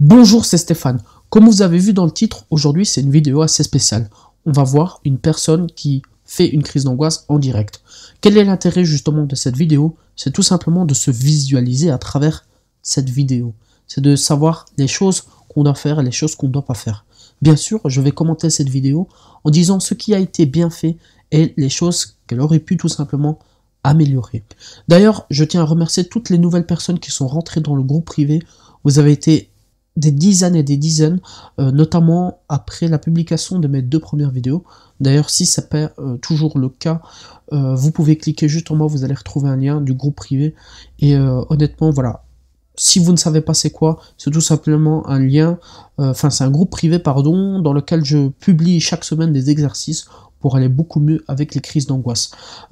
Bonjour, c'est Stéphane. Comme vous avez vu dans le titre, aujourd'hui c'est une vidéo assez spéciale. On va voir une personne qui fait une crise d'angoisse en direct. Quel est l'intérêt justement de cette vidéo? C'est tout simplement de se visualiser à travers cette vidéo. C'est de savoir les choses qu'on doit faire et les choses qu'on ne doit pas faire. Bien sûr, je vais commenter cette vidéo en disant ce qui a été bien fait et les choses qu'elle aurait pu tout simplement améliorer. D'ailleurs, je tiens à remercier toutes les nouvelles personnes qui sont rentrées dans le groupe privé. Vous avez été des dizaines et des dizaines, notamment après la publication de mes 2 premières vidéos. D'ailleurs, si ça n'est toujours le cas, vous pouvez cliquer juste en bas, vous allez retrouver un lien du groupe privé. Et honnêtement, voilà, si vous ne savez pas c'est quoi, c'est tout simplement un lien, c'est un groupe privé, pardon, dans lequel je publie chaque semaine des exercices pour aller beaucoup mieux avec les crises d'angoisse.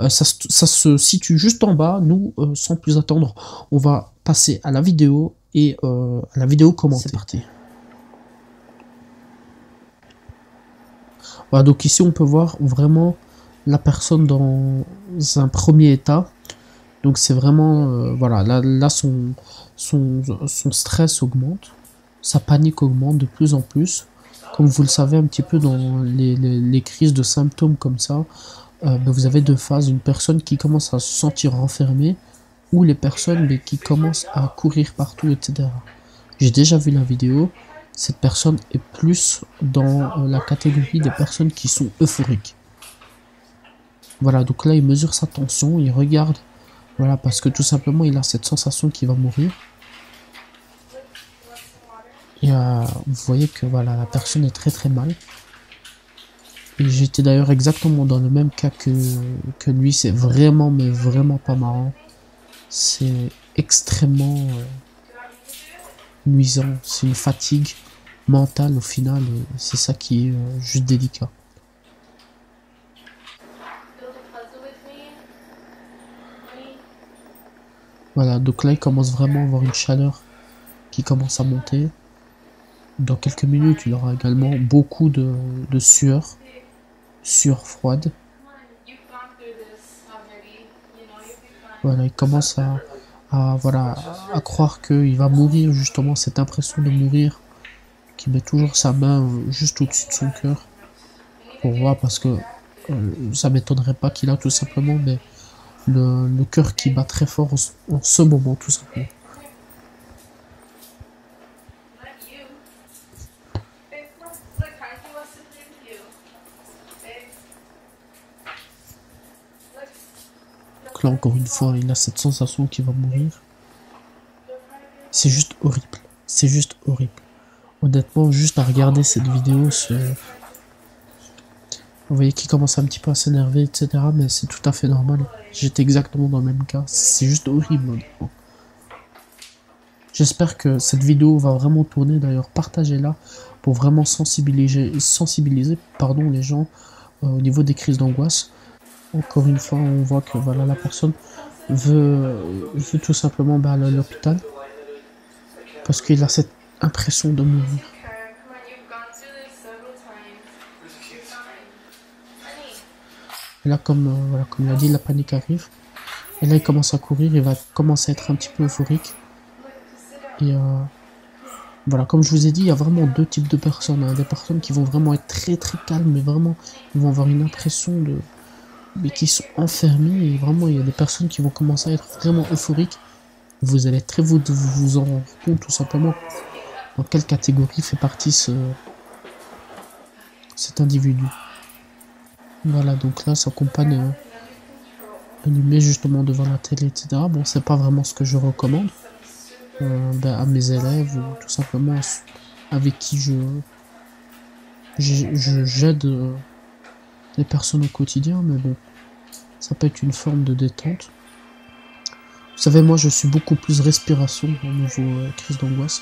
Ça se situe juste en bas. Nous, sans plus attendre, on va passer à la vidéo et à la vidéo commentée. C'est parti. Voilà, donc ici on peut voir vraiment la personne dans un premier état. Donc c'est vraiment, voilà, là son stress augmente, sa panique augmente de plus en plus. Comme vous le savez un petit peu dans les crises de symptômes comme ça, vous avez 2 phases, une personne qui commence à se sentir renfermée, ou les personnes qui commencent à courir partout, etc. J'ai déjà vu la vidéo, cette personne est plus dans la catégorie des personnes qui sont euphoriques. Voilà, donc là il mesure sa tension, il regarde, voilà, parce que tout simplement il a cette sensation qu'il va mourir. Et vous voyez que voilà, la personne est très très mal. Et j'étais d'ailleurs exactement dans le même cas que lui, c'est vraiment, mais vraiment pas marrant. C'est extrêmement nuisant, c'est une fatigue mentale au final, et c'est ça qui est juste délicat. Voilà, donc là il commence vraiment à avoir une chaleur qui commence à monter. Dans quelques minutes, il aura également beaucoup de sueur froide. Voilà, il commence à croire qu'il va mourir, justement, cette impression de mourir, qui met toujours sa main juste au-dessus de son cœur, pour voir, parce que ça m'étonnerait pas qu'il a tout simplement mais le cœur qui bat très fort en ce moment, tout simplement. Donc là, encore une fois, il a cette sensation qu'il va mourir. C'est juste horrible. C'est juste horrible. Honnêtement, juste à regarder cette vidéo, vous voyez qu'il commence un petit peu à s'énerver, etc. Mais c'est tout à fait normal. J'étais exactement dans le même cas. C'est juste horrible, honnêtement. J'espère que cette vidéo va vraiment tourner. D'ailleurs, partagez-la pour vraiment sensibiliser les gens au niveau des crises d'angoisse. Encore une fois, on voit que voilà, la personne veut tout simplement aller à l'hôpital parce qu'il a cette impression de mourir. Et là, comme il a dit, la panique arrive. Et là, il commence à courir, il va commencer à être un petit peu euphorique. Et voilà, comme je vous ai dit, il y a vraiment 2 types de personnes. Hein. Des personnes qui vont vraiment être très très calmes, mais vraiment, ils vont avoir une impression mais qui sont enfermés, et vraiment il y a des personnes qui vont commencer à être vraiment euphoriques. Vous allez très vite vous en rendre compte tout simplement dans quelle catégorie fait partie cet individu. Voilà, donc là sa compagne elle lui met justement devant la télé, etc. Bon, c'est pas vraiment ce que je recommande à mes élèves, ou tout simplement avec qui j'aide les personnes au quotidien, mais bon, ça peut être une forme de détente. Vous savez, moi je suis beaucoup plus respiration au niveau crise d'angoisse.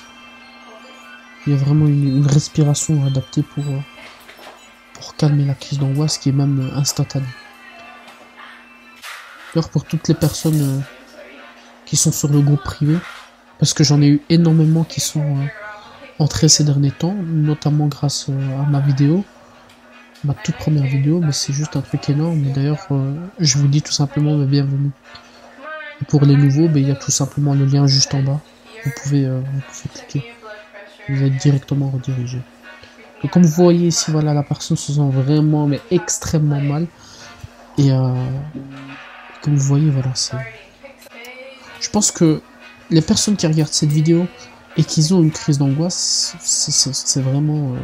Il y a vraiment une respiration adaptée pour calmer la crise d'angoisse, qui est même instantanée. D'ailleurs, pour toutes les personnes qui sont sur le groupe privé, parce que j'en ai eu énormément qui sont entrés ces derniers temps, notamment grâce à ma vidéo, ma toute première vidéo, mais c'est juste un truc énorme. D'ailleurs, je vous dis tout simplement bienvenue. Et pour les nouveaux, il y a tout simplement le lien juste en bas. Vous pouvez cliquer. vous êtes directement redirigé. Et comme vous voyez ici, voilà, la personne se sent vraiment, mais extrêmement mal. Et comme vous voyez, voilà, c'est... Je pense que les personnes qui regardent cette vidéo et qui ont une crise d'angoisse, c'est vraiment...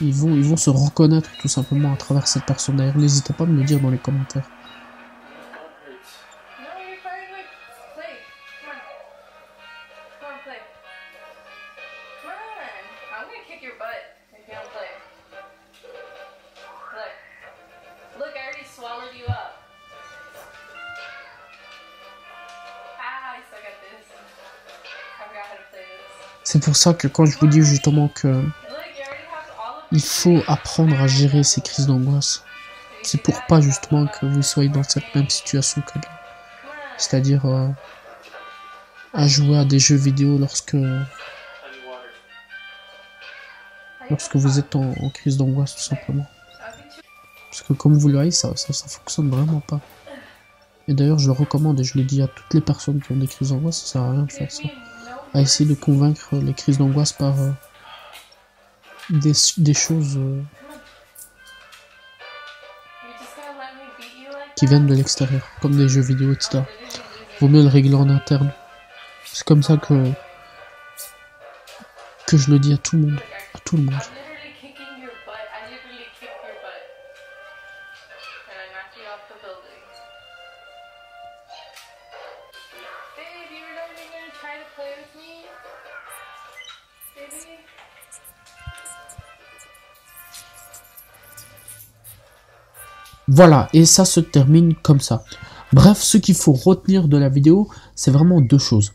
ils vont se reconnaître tout simplement à travers cette personne. D'ailleurs, n'hésitez pas à me le dire dans les commentaires. C'est pour ça que quand je vous dis justement que il faut apprendre à gérer ces crises d'angoisse, c'est pour pas justement que vous soyez dans cette même situation que lui. C'est-à-dire à jouer à des jeux vidéo lorsque vous êtes en crise d'angoisse tout simplement. Parce que comme vous le voyez, ça fonctionne vraiment pas. Et d'ailleurs je le recommande et je le dis à toutes les personnes qui ont des crises d'angoisse, ça sert à rien de faire ça. À essayer de convaincre les crises d'angoisse par des choses qui viennent de l'extérieur, comme des jeux vidéo, etc. Vaut mieux le régler en interne. C'est comme ça que je le dis à tout le monde. À tout le monde. Voilà, et ça se termine comme ça. Bref, ce qu'il faut retenir de la vidéo, c'est vraiment deux choses.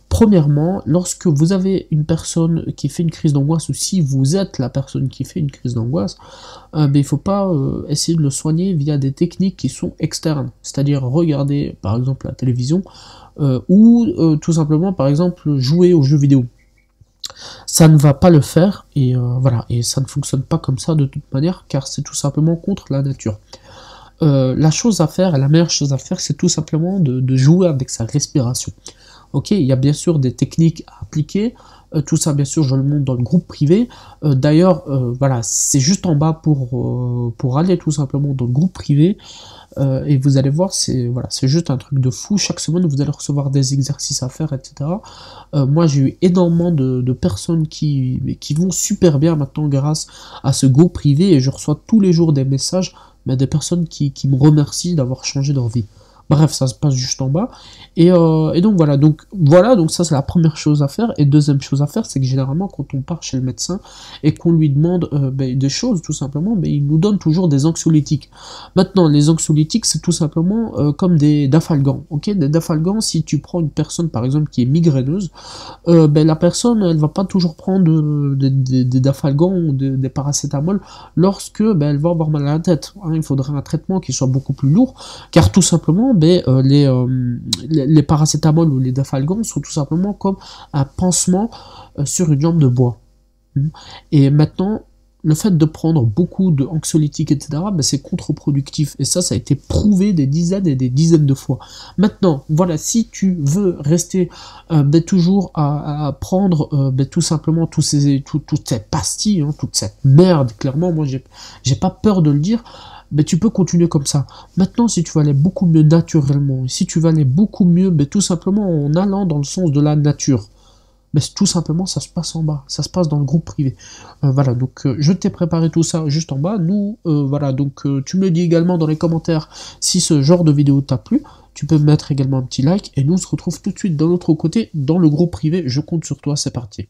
Premièrement, lorsque vous avez une personne qui fait une crise d'angoisse, ou si vous êtes la personne qui fait une crise d'angoisse, il ne faut pas essayer de le soigner via des techniques qui sont externes. C'est-à-dire regarder par exemple la télévision, ou tout simplement par exemple jouer aux jeux vidéo. Ça ne va pas le faire, et voilà, et ça ne fonctionne pas comme ça de toute manière, car c'est tout simplement contre la nature. La chose à faire, la meilleure chose à faire, c'est tout simplement de jouer avec sa respiration. Ok, il y a bien sûr des techniques à appliquer, tout ça bien sûr je le montre dans le groupe privé. D'ailleurs, voilà, c'est juste en bas pour aller tout simplement dans le groupe privé. Et vous allez voir, c'est juste un truc de fou. Chaque semaine, vous allez recevoir des exercices à faire, etc. Moi, j'ai eu énormément de personnes qui vont super bien maintenant grâce à ce groupe privé, et je reçois tous les jours des messages, mais des personnes qui me remercient d'avoir changé leur vie. Bref, ça se passe juste en bas. Et donc voilà, donc ça c'est la première chose à faire. Et deuxième chose à faire, c'est que généralement quand on part chez le médecin et qu'on lui demande des choses, tout simplement, il nous donne toujours des anxiolytiques. Maintenant, les anxiolytiques, c'est tout simplement comme des dafalgans. Ok, des dafalgans, si tu prends une personne par exemple qui est migraineuse, la personne, elle va pas toujours prendre des dafalgans ou des paracétamol lorsque elle va avoir mal à la tête. Hein, il faudrait un traitement qui soit beaucoup plus lourd, car tout simplement les paracétamol ou les dafalgans sont tout simplement comme un pansement sur une jambe de bois. Et maintenant, le fait de prendre beaucoup d'anxiolytiques, etc., c'est contre-productif. Et ça a été prouvé des dizaines et des dizaines de fois. Maintenant, voilà, si tu veux rester toujours à prendre tout simplement toutes ces pastilles, hein, toute cette merde, clairement, moi j'ai pas peur de le dire, tu peux continuer comme ça. Maintenant, si tu veux aller beaucoup mieux naturellement, si tu veux aller beaucoup mieux, tout simplement en allant dans le sens de la nature, tout simplement, ça se passe en bas, ça se passe dans le groupe privé. Voilà, donc je t'ai préparé tout ça juste en bas. Nous, voilà, donc tu me le dis également dans les commentaires si ce genre de vidéo t'a plu. Tu peux mettre également un petit like, et nous on se retrouve tout de suite de l'autre côté, dans le groupe privé. Je compte sur toi, c'est parti.